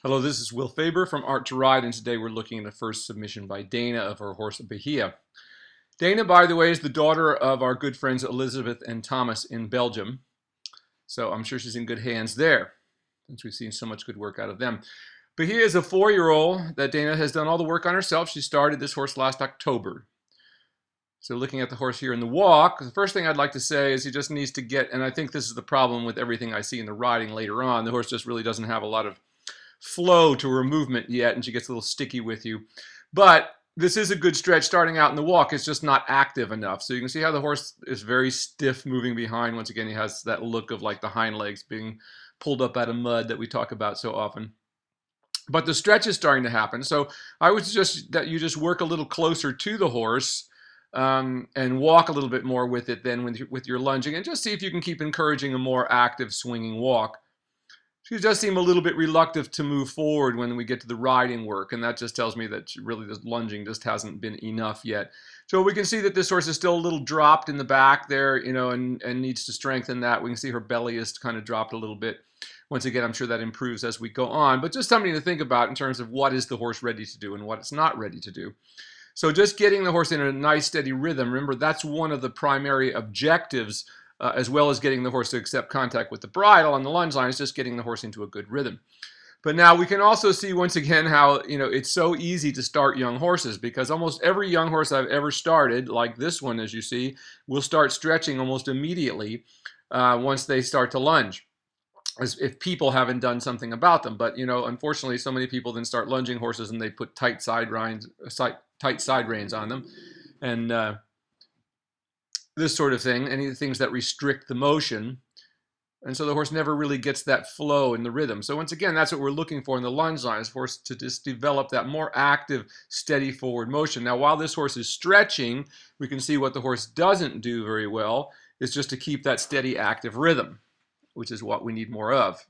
Hello, this is Will Faerber from Art to Ride, and today we're looking at a first submission by Dana of her horse Bahia. Dana, by the way, is the daughter of our good friends Elizabeth and Thomas in Belgium, so I'm sure she's in good hands there, since we've seen so much good work out of them. Bahia is a 4-year-old that Dana has done all the work on herself. She started this horse last October. So looking at the horse here in the walk, the first thing I'd like to say is he just needs to get, and I think this is the problem with everything I see in the riding later on, the horse just really doesn't have a lot of flow to her movement yet, and she gets a little sticky with you. But this is a good stretch starting out in the walk. It's just not active enough. So you can see how the horse is very stiff moving behind. Once again, he has that look of like the hind legs being pulled up out of mud that we talk about so often. But the stretch is starting to happen. So I would suggest that you just work a little closer to the horse and walk a little bit more with it than with your lunging, and just see if you can keep encouraging a more active swinging walk. She does seem a little bit reluctant to move forward when we get to the riding work, and that just tells me that really the lunging just hasn't been enough yet. So we can see that this horse is still a little dropped in the back there, and needs to strengthen that. We can see her belly is kind of dropped a little bit. Once again, I'm sure that improves as we go on, but just something to think about in terms of what is the horse ready to do and what it's not ready to do. So just getting the horse in a nice steady rhythm. Remember, that's one of the primary objectives, as well as getting the horse to accept contact with the bridle on the lunge line, is just getting the horse into a good rhythm. But now we can also see once again how it's so easy to start young horses, because almost every young horse I've ever started, like this one as you see, will start stretching almost immediately once they start to lunge, as if people haven't done something about them. But unfortunately, so many people then start lunging horses and they put tight side reins on them, and this sort of thing, any things that restrict the motion. And so the horse never really gets that flow in the rhythm. So once again, that's what we're looking for in the lunge line, is for horse to just develop that more active, steady forward motion. Now, while this horse is stretching, we can see what the horse doesn't do very well is just to keep that steady, active rhythm, which is what we need more of.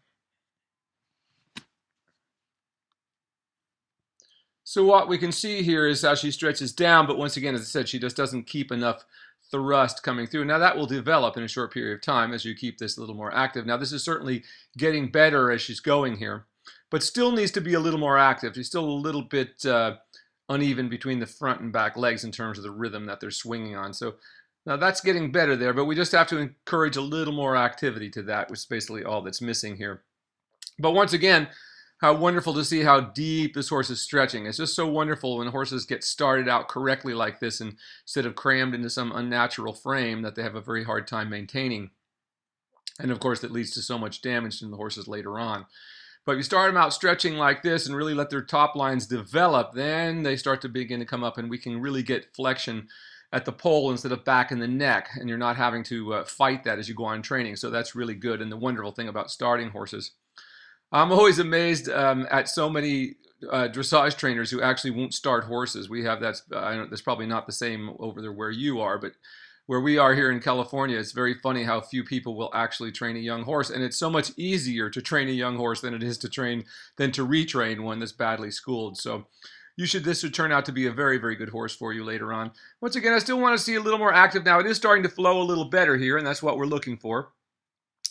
So what we can see here is how she stretches down, but once again, as I said, she just doesn't keep enough thrust coming through. Now that will develop in a short period of time as you keep this a little more active. Now this is certainly getting better as she's going here, but still needs to be a little more active. She's still a little bit uneven between the front and back legs in terms of the rhythm that they're swinging on. So now that's getting better there, but we just have to encourage a little more activity to that, which is basically all that's missing here. But once again, how wonderful to see how deep this horse is stretching. It's just so wonderful when horses get started out correctly like this, and instead of crammed into some unnatural frame that they have a very hard time maintaining. And of course, that leads to so much damage in the horses later on. But if you start them out stretching like this and really let their top lines develop, then they start to begin to come up, and we can really get flexion at the pole instead of back in the neck, and you're not having to fight that as you go on training. So that's really good, and the wonderful thing about starting horses. I'm always amazed at so many dressage trainers who actually won't start horses. We have that. That's probably not the same over there where you are, but where we are here in California, it's very funny how few people will actually train a young horse, and it's so much easier to train a young horse than it is to retrain one that's badly schooled. So this would turn out to be a very, very good horse for you later on. Once again, I still want to see a little more active now. It is starting to flow a little better here, and that's what we're looking for.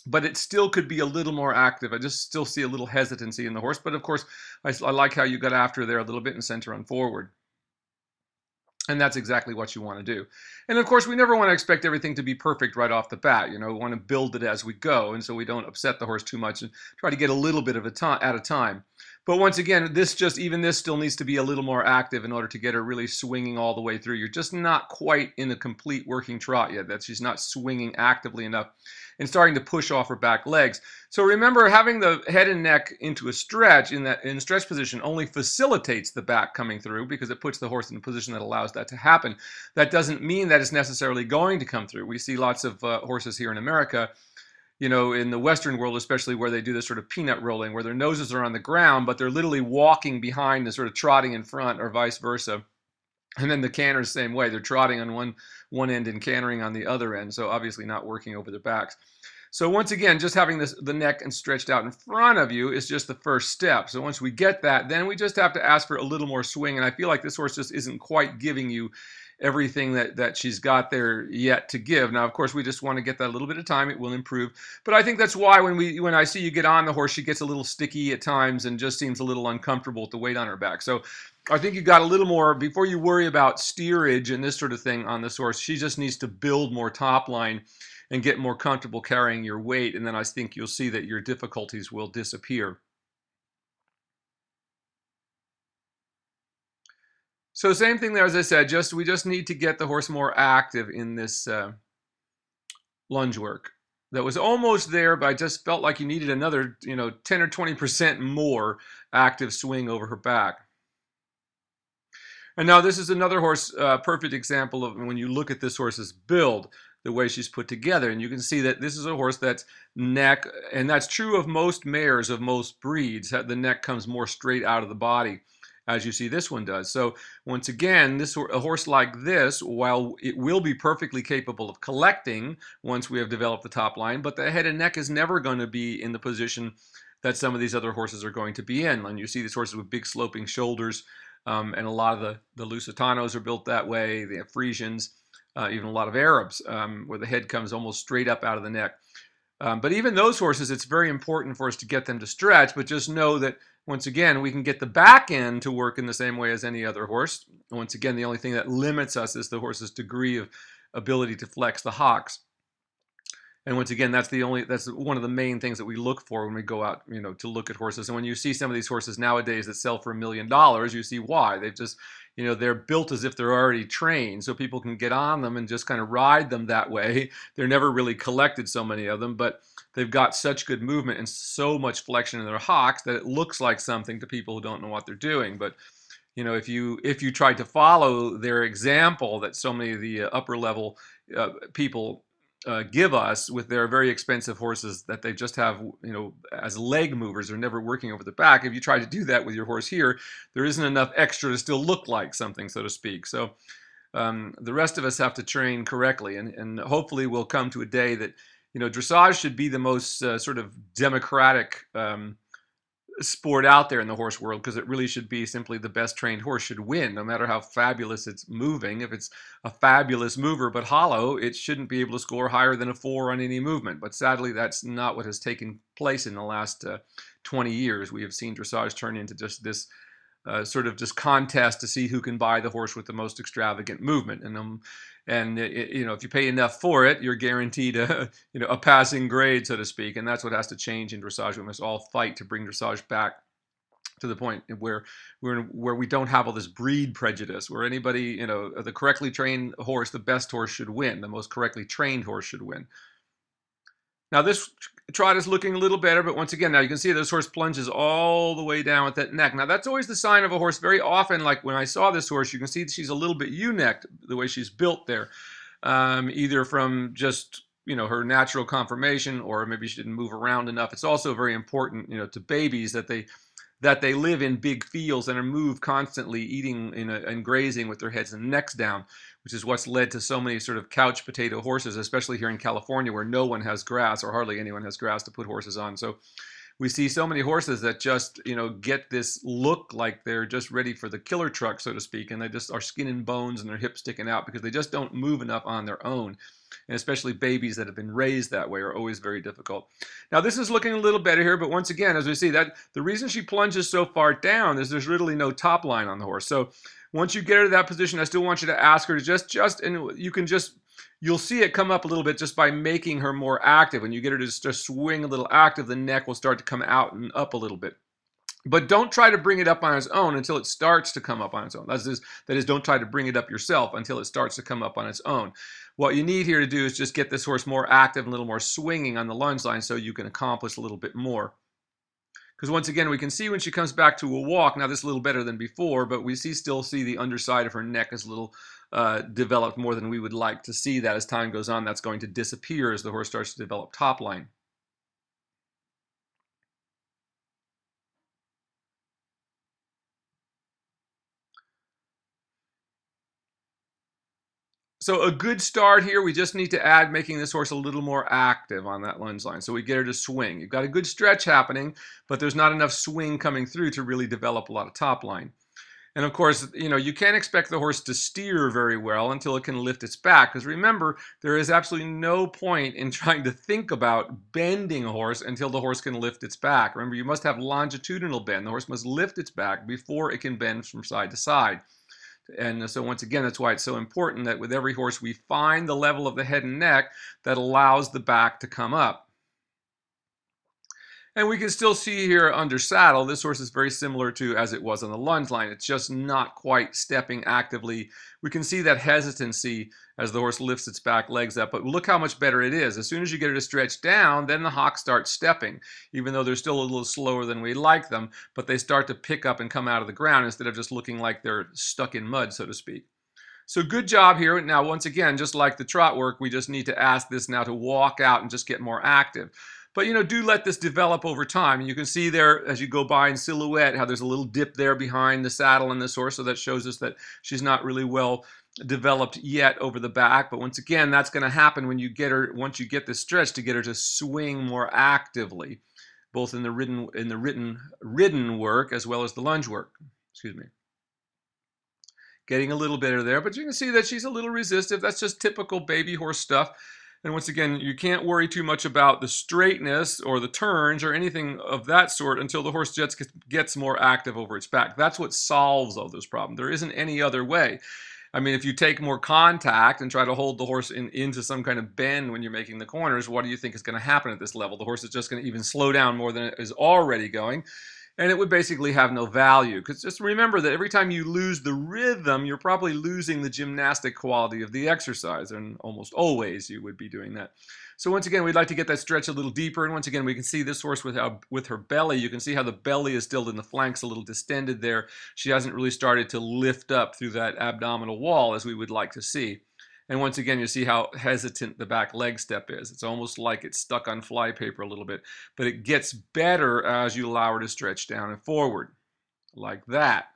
But it still could be a little more active. I just still see a little hesitancy in the horse. But of course, I like how you got after there a little bit and sent her on forward. And that's exactly what you want to do. And of course, we never want to expect everything to be perfect right off the bat. We want to build it as we go, and so we don't upset the horse too much and try to get a little bit of at a time. But once again, even this still needs to be a little more active in order to get her really swinging all the way through. You're just not quite in the complete working trot yet. That she's not swinging actively enough and starting to push off her back legs. So remember, having the head and neck into a stretch in stretch position only facilitates the back coming through, because it puts the horse in a position that allows that to happen. That doesn't mean that it's necessarily going to come through. We see lots of horses here in America, in the Western world especially, where they do this sort of peanut rolling, where their noses are on the ground, but they're literally walking behind and sort of trotting in front, or vice versa. And then the canters the same way. They're trotting on one end and cantering on the other end, so obviously not working over their backs. So once again, just having the neck and stretched out in front of you is just the first step. So once we get that, then we just have to ask for a little more swing. And I feel like this horse just isn't quite giving you everything that she's got there yet to give. Now, of course, we just want to get that a little bit of time. It will improve. But I think that's why when I see you get on the horse, she gets a little sticky at times and just seems a little uncomfortable with the weight on her back. So I think you got a little more, before you worry about steerage and this sort of thing on this horse, she just needs to build more top line and get more comfortable carrying your weight. And then I think you'll see that your difficulties will disappear. So same thing there, as I said, we just need to get the horse more active in this lunge work. That was almost there, but I just felt like you needed another, 10 or 20% more active swing over her back. And now this is another horse, perfect example of when you look at this horse's build, the way she's put together. And you can see that this is a horse that's neck, and that's true of most mares of most breeds, the neck comes more straight out of the body, as you see this one does. So once again, a horse like this, while it will be perfectly capable of collecting once we have developed the top line, but the head and neck is never going to be in the position that some of these other horses are going to be in. And you see these horses with big sloping shoulders, and a lot of the Lusitanos are built that way, the Frisians, even a lot of Arabs, where the head comes almost straight up out of the neck. But even those horses, it's very important for us to get them to stretch, but just know that, once again, we can get the back end to work in the same way as any other horse. Once again, the only thing that limits us is the horse's degree of ability to flex the hocks. And once again, that's one of the main things that we look for when we go out, to look at horses. And when you see some of these horses nowadays that sell for $1 million, you see why. They've just, they're built as if they're already trained, so people can get on them and just kind of ride them that way. They're never really collected, so many of them, but they've got such good movement and so much flexion in their hocks that it looks like something to people who don't know what they're doing. But if you try to follow their example that so many of the upper level people give us with their very expensive horses that they just have, as leg movers, or never working over the back. If you try to do that with your horse here, there isn't enough extra to still look like something, so to speak. So the rest of us have to train correctly, and hopefully we'll come to a day that, dressage should be the most sort of democratic sport out there in the horse world, because it really should be simply the best trained horse should win, no matter how fabulous it's moving. If it's a fabulous mover but hollow, it shouldn't be able to score higher than a 4 on any movement. But sadly, that's not what has taken place in the last 20 years. We have seen dressage turn into just this sort of just contest to see who can buy the horse with the most extravagant movement. And if you pay enough for it, you're guaranteed a passing grade, so to speak. And that's what has to change in dressage. We must all fight to bring dressage back to the point where we don't have all this breed prejudice, where anybody, the correctly trained horse, the best horse should win. The most correctly trained horse should win. Now this trot is looking a little better, but once again, now you can see this horse plunges all the way down with that neck. Now that's always the sign of a horse. Very often, like when I saw this horse, you can see she's a little bit ewe-necked, the way she's built there, either from just her natural conformation, or maybe she didn't move around enough. It's also very important, to babies that they live in big fields and are moved constantly, eating and grazing with their heads and necks down, which is what's led to so many sort of couch potato horses, especially here in California, where no one has grass, or hardly anyone has grass to put horses on. So we see so many horses that just, get this look like they're just ready for the killer truck, so to speak, and they just are skin and bones and their hips sticking out because they just don't move enough on their own. And especially babies that have been raised that way are always very difficult. Now this is looking a little better here, but once again, as we see, that the reason she plunges so far down is there's really no top line on the horse. So once you get her to that position, I still want you to ask her to and you'll see it come up a little bit just by making her more active. When you get her to just swing a little active, the neck will start to come out and up a little bit. But don't try to bring it up on its own until it starts to come up on its own. That is, don't try to bring it up yourself until it starts to come up on its own. What you need here to do is just get this horse more active and a little more swinging on the lunge line so you can accomplish a little bit more. Because once again, we can see when she comes back to a walk, now this is a little better than before, but we still see the underside of her neck is a little developed more than we would like to see that. As time goes on, that's going to disappear as the horse starts to develop top line. So a good start here, we just need to add making this horse a little more active on that lunge line. So we get her to swing. You've got a good stretch happening, but there's not enough swing coming through to really develop a lot of top line. And of course, you can't expect the horse to steer very well until it can lift its back. Because remember, there is absolutely no point in trying to think about bending a horse until the horse can lift its back. Remember, you must have longitudinal bend. The horse must lift its back before it can bend from side to side. And so once again, that's why it's so important that with every horse we find the level of the head and neck that allows the back to come up. And we can still see here under saddle, this horse is very similar to as it was on the lunge line. It's just not quite stepping actively. We can see that hesitancy as the horse lifts its back legs up, but look how much better it is. As soon as you get her to stretch down, then the hock starts stepping, even though they're still a little slower than we like them, but they start to pick up and come out of the ground instead of just looking like they're stuck in mud, so to speak. So good job here. Now, once again, just like the trot work, we just need to ask this now to walk out and just get more active. But, do let this develop over time. And you can see there as you go by in silhouette how there's a little dip there behind the saddle on this horse. So that shows us that she's not really well developed yet over the back. But once again, that's going to happen when you get her, once you get this stretch, to get her to swing more actively, both in the ridden work as well as the lunge work. Excuse me. Getting a little better there, but you can see that she's a little resistive. That's just typical baby horse stuff. And once again, you can't worry too much about the straightness or the turns or anything of that sort until the horse just gets more active over its back. That's what solves all those problems. There isn't any other way. I mean, if you take more contact and try to hold the horse into some kind of bend when you're making the corners, what do you think is going to happen at this level? The horse is just going to even slow down more than it is already going. And it would basically have no value. Because just remember that every time you lose the rhythm, you're probably losing the gymnastic quality of the exercise. And almost always you would be doing that. So once again, we'd like to get that stretch a little deeper. And once again, we can see this horse with her belly. You can see how the belly is still in the flanks, a little distended there. She hasn't really started to lift up through that abdominal wall as we would like to see. And once again, you see how hesitant the back leg step is. It's almost like it's stuck on flypaper a little bit. But it gets better as you allow her to stretch down and forward, like that.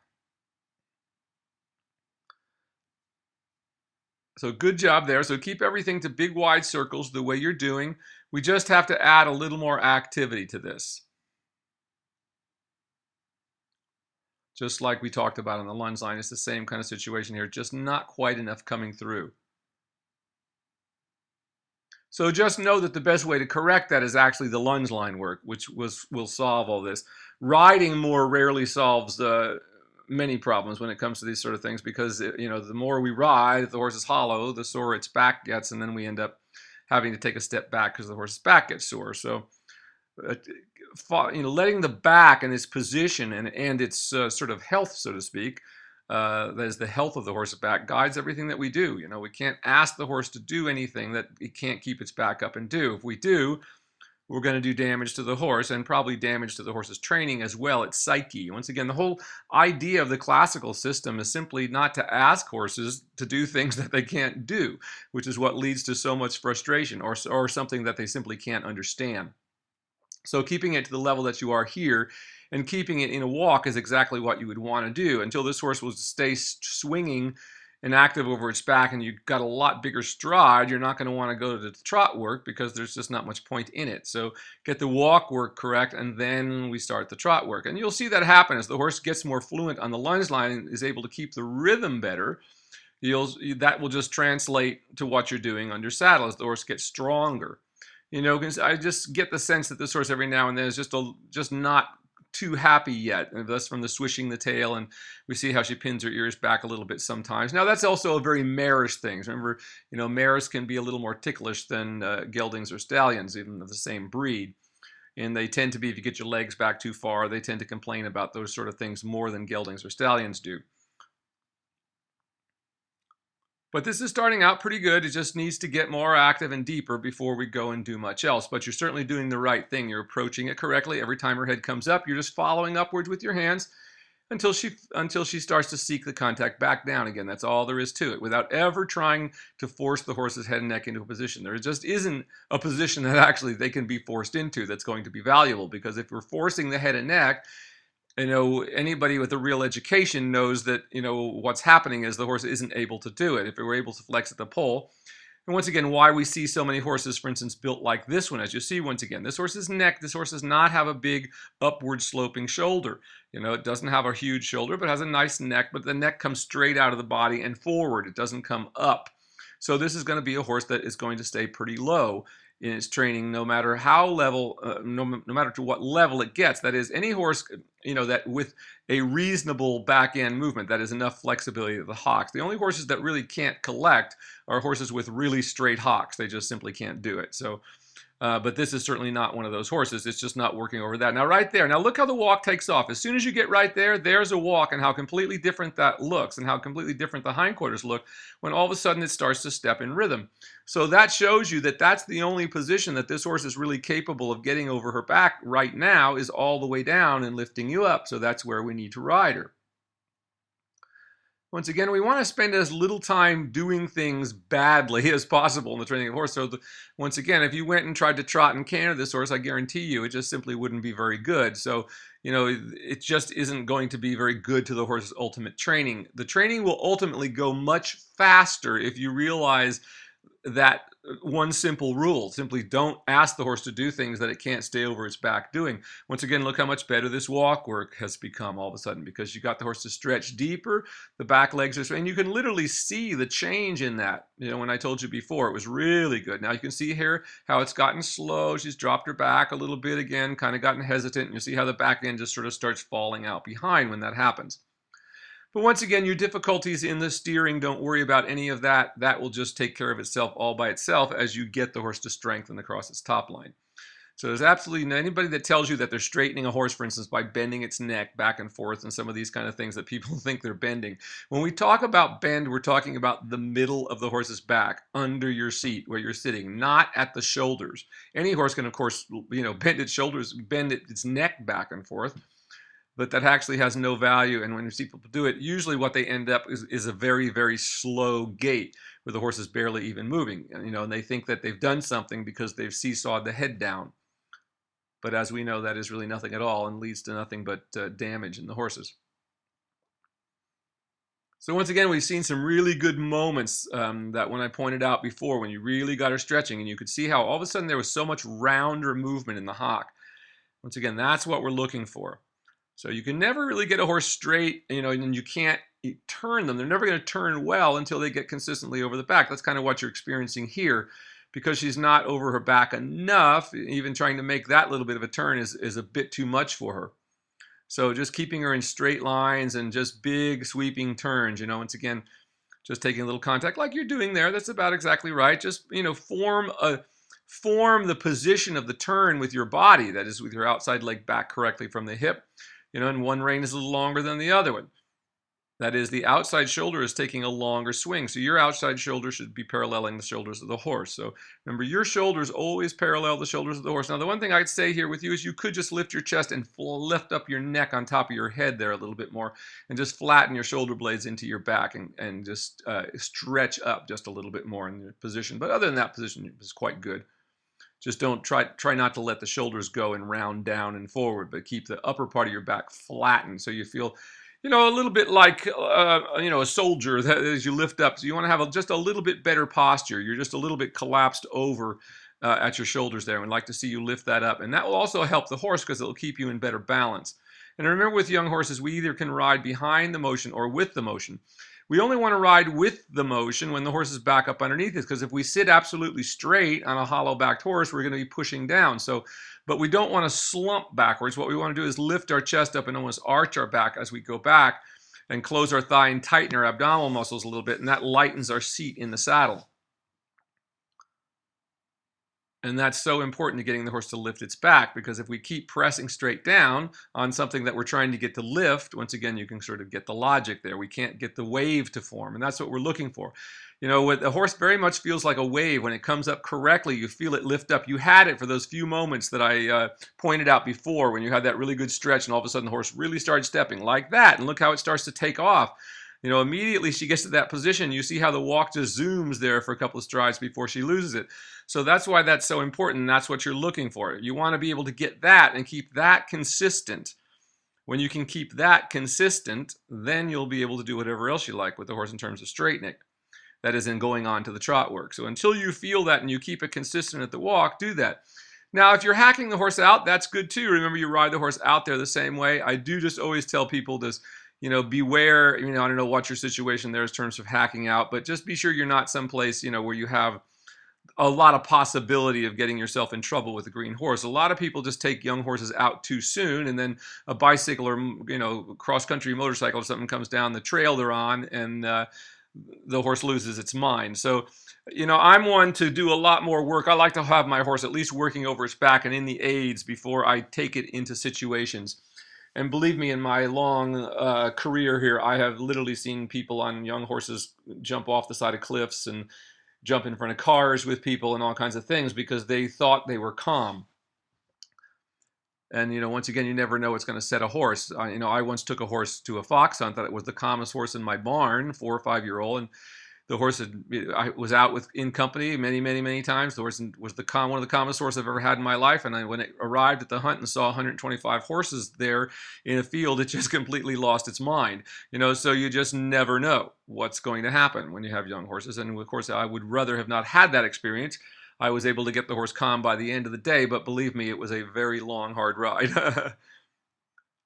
So good job there. So keep everything to big, wide circles the way you're doing. We just have to add a little more activity to this. Just like we talked about on the lunge line, it's the same kind of situation here, just not quite enough coming through. So just know that the best way to correct that is actually the lunge line work, which will solve all this. Riding more rarely solves many problems when it comes to these sort of things because, the more we ride, if the horse is hollow, the sore its back gets, and then we end up having to take a step back because the horse's back gets sore. So, letting the back in its position and its sort of health, so to speak, that is the health of the horse's back, guides everything that we do. We can't ask the horse to do anything that it can't keep its back up and do. If we do, we're going to do damage to the horse and probably damage to the horse's training as well, its psyche. Once again, the whole idea of the classical system is simply not to ask horses to do things that they can't do, which is what leads to so much frustration or something that they simply can't understand. So keeping it to the level that you are here and keeping it in a walk is exactly what you would want to do until this horse will stay swinging and active over its back and you've got a lot bigger stride. You're not going to want to go to the trot work because there's just not much point in it. So get the walk work correct and then we start the trot work. And you'll see that happen as the horse gets more fluent on the lunge line and is able to keep the rhythm better. That will just translate to what you're doing under saddle as the horse gets stronger. Because I just get the sense that this horse every now and then is just not too happy yet. And that's from the swishing the tail, and we see how she pins her ears back a little bit sometimes. Now that's also a very marish thing. Remember, mares can be a little more ticklish than geldings or stallions, even of the same breed. And they tend to be, if you get your legs back too far, they tend to complain about those sort of things more than geldings or stallions do. But this is starting out pretty good. It just needs to get more active and deeper before we go and do much else. But you're certainly doing the right thing. You're approaching it correctly. Every time her head comes up, you're just following upwards with your hands until she starts to seek the contact back down again. That's all there is to it, without ever trying to force the horse's head and neck into a position. There just isn't a position that actually they can be forced into that's going to be valuable, because if we're forcing the head and neck, anybody with a real education knows that, what's happening is the horse isn't able to do it. If it were able to flex at the pole, And once again, why we see so many horses, for instance, built like this one. As you see, once again, this horse's neck, this horse does not have a big upward sloping shoulder. It doesn't have a huge shoulder, but has a nice neck, but the neck comes straight out of the body and forward. It doesn't come up. So this is going to be a horse that is going to stay pretty low in its training, no matter how level, no matter to what level it gets. That is, any horse, that with a reasonable back end movement, that is enough flexibility of the hocks. The only horses that really can't collect are horses with really straight hocks. They just simply can't do it. So, but this is certainly not one of those horses. It's just not working over that. Now, right there. Now, look how the walk takes off. As soon as you get right there, there's a walk, and how completely different that looks, and how completely different the hindquarters look when all of a sudden it starts to step in rhythm. So that shows you that that's the only position that this horse is really capable of getting over her back right now, is all the way down and lifting you up. So that's where we need to ride her. Once again, we want to spend as little time doing things badly as possible in the training of a horse. So once again, if you went and tried to trot and canter this horse, I guarantee you it just simply wouldn't be very good. So, it just isn't going to be very good to the horse's ultimate training. The training will ultimately go much faster if you realize that one simple rule. Simply don't ask the horse to do things that it can't stay over its back doing. Once again, look how much better this walk work has become all of a sudden, because you got the horse to stretch deeper, the back legs are, and you can literally see the change in that. When I told you before, it was really good. Now you can see here how it's gotten slow. She's dropped her back a little bit again, kind of gotten hesitant, and you see how the back end just sort of starts falling out behind when that happens. But once again, your difficulties in the steering, don't worry about any of that. That will just take care of itself all by itself as you get the horse to strengthen across its top line. So there's absolutely anybody that tells you that they're straightening a horse, for instance, by bending its neck back and forth and some of these kind of things that people think they're bending. When we talk about bend, we're talking about the middle of the horse's back, under your seat where you're sitting, not at the shoulders. Any horse can, of course, bend its shoulders, bend its neck back and forth, but that actually has no value. And when you see people do it, usually what they end up is a very, very slow gait where the horse is barely even moving. And they think that they've done something because they've seesawed the head down. But as we know, that is really nothing at all and leads to nothing but damage in the horses. So once again, we've seen some really good moments that when I pointed out before, when you really got her stretching, and you could see how all of a sudden there was so much rounder movement in the hock. Once again, that's what we're looking for. So you can never really get a horse straight, and you can't turn them. They're never going to turn well until they get consistently over the back. That's kind of what you're experiencing here, because she's not over her back enough. Even trying to make that little bit of a turn is a bit too much for her. So just keeping her in straight lines and just big sweeping turns, once again, just taking a little contact like you're doing there. That's about exactly right. Just, form the position of the turn with your body, that is with your outside leg back correctly from the hip. And one rein is a little longer than the other one. That is, the outside shoulder is taking a longer swing. So your outside shoulder should be paralleling the shoulders of the horse. So remember, your shoulders always parallel the shoulders of the horse. Now, the one thing I'd say here with you is you could just lift your chest and lift up your neck on top of your head there a little bit more, and just flatten your shoulder blades into your back and just stretch up just a little bit more in your position. But other than that, position is quite good. Just don't try not to let the shoulders go and round down and forward, but keep the upper part of your back flattened so you feel, a little bit like, a soldier that as you lift up. So you want to have just a little bit better posture. You're just a little bit collapsed over at your shoulders there. We'd like to see you lift that up. And that will also help the horse because it'll keep you in better balance. And remember, with young horses, we either can ride behind the motion or with the motion. We only want to ride with the motion when the horse is back up underneath us, because if we sit absolutely straight on a hollow-backed horse, we're going to be pushing down. But we don't want to slump backwards. What we want to do is lift our chest up and almost arch our back as we go back and close our thigh and tighten our abdominal muscles a little bit, and that lightens our seat in the saddle. And that's so important to getting the horse to lift its back, because if we keep pressing straight down on something that we're trying to get to lift, once again, you can sort of get the logic there. We can't get the wave to form, and that's what we're looking for. What the horse very much feels like a wave. When it comes up correctly, you feel it lift up. You had it for those few moments that I pointed out before, when you had that really good stretch, and all of a sudden the horse really started stepping like that, and look how it starts to take off. Immediately she gets to that position, you see how the walk just zooms there for a couple of strides before she loses it. So that's why that's so important, and that's what you're looking for. You want to be able to get that and keep that consistent. When you can keep that consistent, then you'll be able to do whatever else you like with the horse in terms of straightening. that is in going on to the trot work. So until you feel that and you keep it consistent at the walk, do that. Now, if you're hacking the horse out, that's good too. Remember, you ride the horse out there the same way. I do just always tell people to, beware, I don't know what your situation there is in terms of hacking out, but just be sure you're not someplace, where you have a lot of possibility of getting yourself in trouble with a green horse. A lot of people just take young horses out too soon, and then a bicycle or cross-country motorcycle or something comes down the trail they're on, and the horse loses its mind. So, I'm one to do a lot more work. I like to have my horse at least working over its back and in the aids before I take it into situations. And believe me, in my long career here, I have literally seen people on young horses jump off the side of cliffs and jump in front of cars with people and all kinds of things because they thought they were calm. And, once again, you never know what's going to set a horse. I once took a horse to a fox hunt that it was the calmest horse in my barn, 4 or 5 year old. And the horse I was out in company many, many, many times. The horse was one of the calmest horses I've ever had in my life. And when it arrived at the hunt and saw 125 horses there in a field, it just completely lost its mind. So you just never know what's going to happen when you have young horses. And of course, I would rather have not had that experience. I was able to get the horse calm by the end of the day, but believe me, it was a very long, hard ride.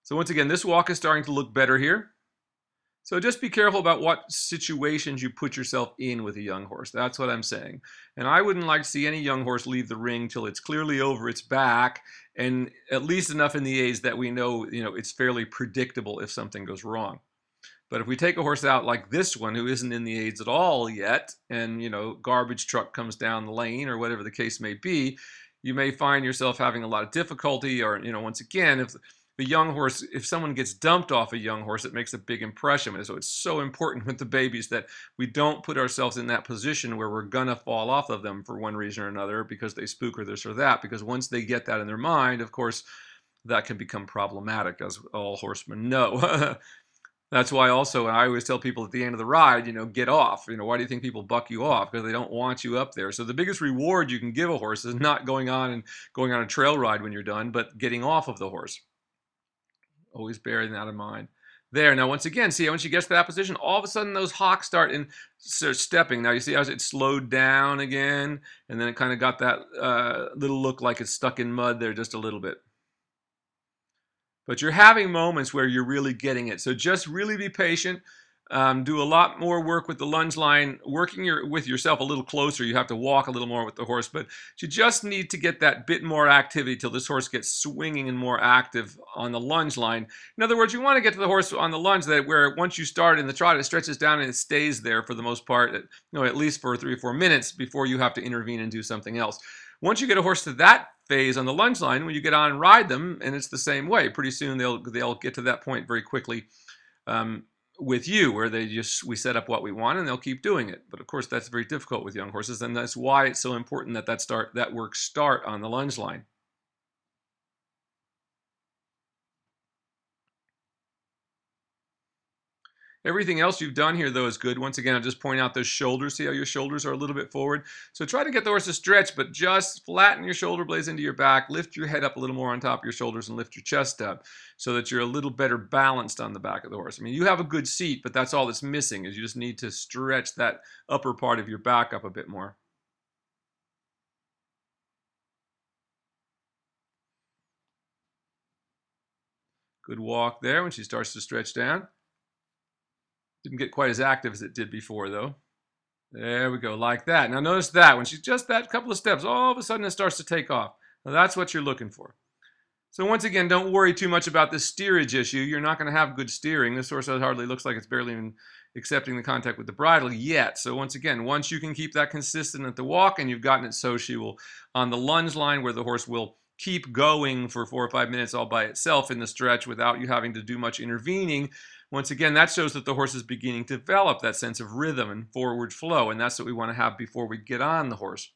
So once again, this walk is starting to look better here. So just be careful about what situations you put yourself in with a young horse. That's what I'm saying. And I wouldn't like to see any young horse leave the ring till it's clearly over its back and at least enough in the aids that we know, it's fairly predictable if something goes wrong. But if we take a horse out like this one who isn't in the aids at all yet, and garbage truck comes down the lane or whatever the case may be, you may find yourself having a lot of difficulty. Or once again, if the young horse, if someone gets dumped off a young horse, it makes a big impression. And so it's so important with the babies that we don't put ourselves in that position where we're gonna fall off of them for one reason or another because they spook or this or that. Because once they get that in their mind, of course, that can become problematic, as all horsemen know. That's why also I always tell people at the end of the ride, get off. Why do you think people buck you off? Because they don't want you up there. So the biggest reward you can give a horse is not going on a trail ride when you're done, but getting off of the horse. Always bearing that in mind. There, now once again, see, once you get to that position, all of a sudden those hocks start stepping. Now you see how it slowed down again, and then it kind of got that little look like it's stuck in mud there just a little bit. But you're having moments where you're really getting it. So just really be patient. Do a lot more work with the lunge line, working with yourself a little closer. You have to walk a little more with the horse, but you just need to get that bit more activity till this horse gets swinging and more active on the lunge line. In other words, you want to get to the horse on the lunge where once you start in the trot, it stretches down and it stays there for the most part, at least for 3 or 4 minutes before you have to intervene and do something else. Once you get a horse to that phase on the lunge line, when you get on and ride them, and it's the same way, pretty soon they'll get to that point very quickly with you, where we set up what we want and they'll keep doing it. But of course, that's very difficult with young horses, and that's why it's so important that work start on the lunge line. Everything else you've done here, though, is good. Once again, I'll just point out those shoulders. See how your shoulders are a little bit forward? So try to get the horse to stretch, but just flatten your shoulder blades into your back. Lift your head up a little more on top of your shoulders and lift your chest up so that you're a little better balanced on the back of the horse. I mean, you have a good seat, but that's all that's missing is you just need to stretch that upper part of your back up a bit more. Good walk there when she starts to stretch down. Didn't get quite as active as it did before, though. There we go, like that. Now notice that when she's just that couple of steps, all of a sudden it starts to take off. Now that's what you're looking for. So once again, don't worry too much about the steerage issue. You're not going to have good steering. This horse hardly looks like it's barely even accepting the contact with the bridle yet. So once again, once you can keep that consistent at the walk and you've gotten it so she will, on the lunge line where the horse will keep going for 4 or 5 minutes all by itself in the stretch without you having to do much intervening, once again, that shows that the horse is beginning to develop that sense of rhythm and forward flow, and that's what we want to have before we get on the horse.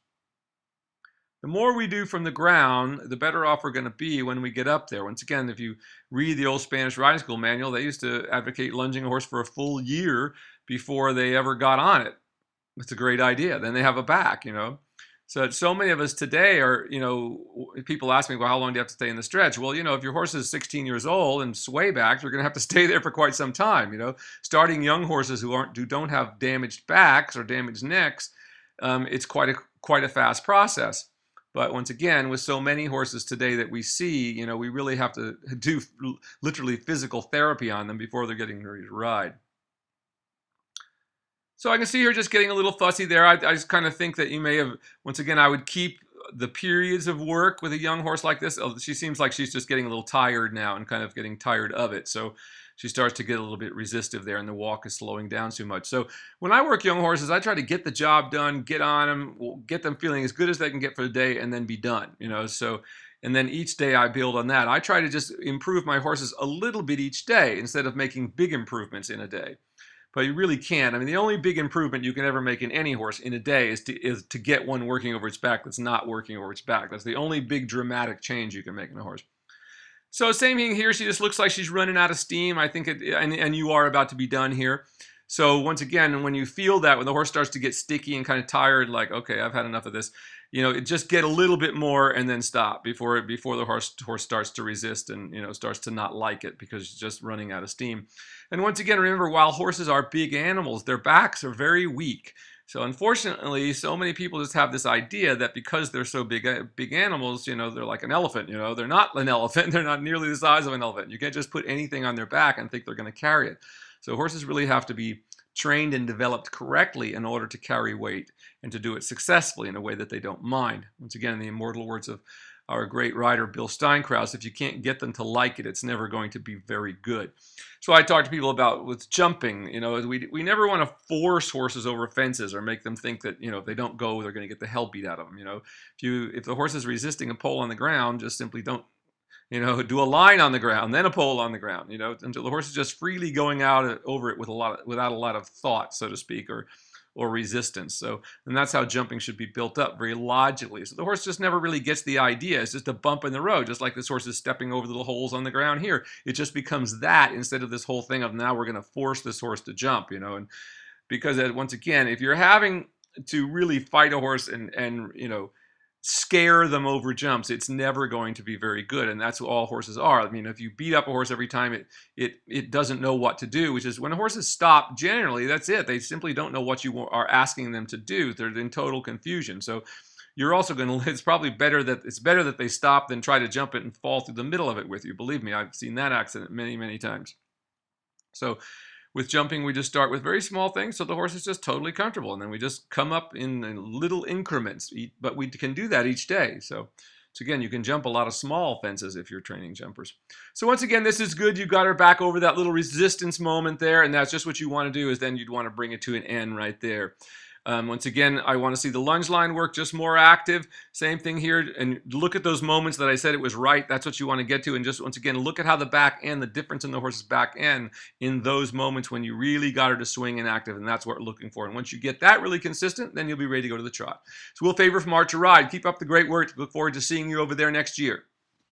The more we do from the ground, the better off we're going to be when we get up there. Once again, if you read the old Spanish riding school manual, they used to advocate lunging a horse for a full year before they ever got on it. It's a great idea. Then they have a back, So many of us today are, people ask me, well, how long do you have to stay in the stretch? Well, if your horse is 16 years old and sway back, you're going to have to stay there for quite some time. Starting young horses who don't have damaged backs or damaged necks, it's quite a fast process. But once again, with so many horses today that we see, we really have to do literally physical therapy on them before they're getting ready to ride. So I can see her just getting a little fussy there. I just kind of think that you may have, once again, I would keep the periods of work with a young horse like this. She seems like she's just getting a little tired now and kind of getting tired of it. So she starts to get a little bit resistive there, and the walk is slowing down too much. So when I work young horses, I try to get the job done, get on them, get them feeling as good as they can get for the day, and then be done. And then each day I build on that. I try to just improve my horses a little bit each day instead of making big improvements in a day. But you really can't. I mean, the only big improvement you can ever make in any horse in a day is to get one working over its back that's not working over its back. That's the only big dramatic change you can make in a horse. So same thing here. She just looks like she's running out of steam. I think and you are about to be done here. So once again, when you feel that, when the horse starts to get sticky and kind of tired, like, okay, I've had enough of this, just get a little bit more and then stop before the horse starts to resist and, starts to not like it because it's just running out of steam. And once again, remember, while horses are big animals, their backs are very weak. So unfortunately, so many people just have this idea that because they're so big animals, they're like an elephant. They're not an elephant. They're not nearly the size of an elephant. You can't just put anything on their back and think they're going to carry it. So horses really have to be trained and developed correctly in order to carry weight and to do it successfully in a way that they don't mind. Once again, in the immortal words of our great writer Bill Steinkraus, if you can't get them to like it, it's never going to be very good. So I talk to people about with jumping, we never want to force horses over fences or make them think that, if they don't go, they're going to get the hell beat out of them. If the horse is resisting a pole on the ground, just simply don't, do a line on the ground, then a pole on the ground, until the horse is just freely going out over it without a lot of thought, so to speak, or resistance. So, and that's how jumping should be built up, very logically. So the horse just never really gets the idea. It's just a bump in the road, just like this horse is stepping over the little holes on the ground here. It just becomes that instead of this whole thing of now we're going to force this horse to jump, and because once again, if you're having to really fight a horse and scare them over jumps, it's never going to be very good, and that's what all horses are. I mean, if you beat up a horse every time it doesn't know what to do, which is when horses stop, generally that's it. They simply don't know what you are asking them to do. They're in total confusion. So you're also going to, it's better that they stop than try to jump it and fall through the middle of it with you. Believe me, I've seen that accident many, many times. So with jumping, we just start with very small things so the horse is just totally comfortable, and then we just come up in little increments, but we can do that each day. So again, you can jump a lot of small fences if you're training jumpers. So once again, this is good. You got her back over that little resistance moment there, and that's just what you want to do, is then you'd want to bring it to an end right there. Once again, I want to see the lunge line work just more active. Same thing here, and look at those moments that I said it was right. That's what you want to get to, and just once again, look at how the back end, the difference in the horse's back end in those moments when you really got her to swing and active, and that's what we're looking for. And once you get that really consistent, then you'll be ready to go to the trot. So Will Faerber from Archer Ride. Keep up the great work. Look forward to seeing you over there next year.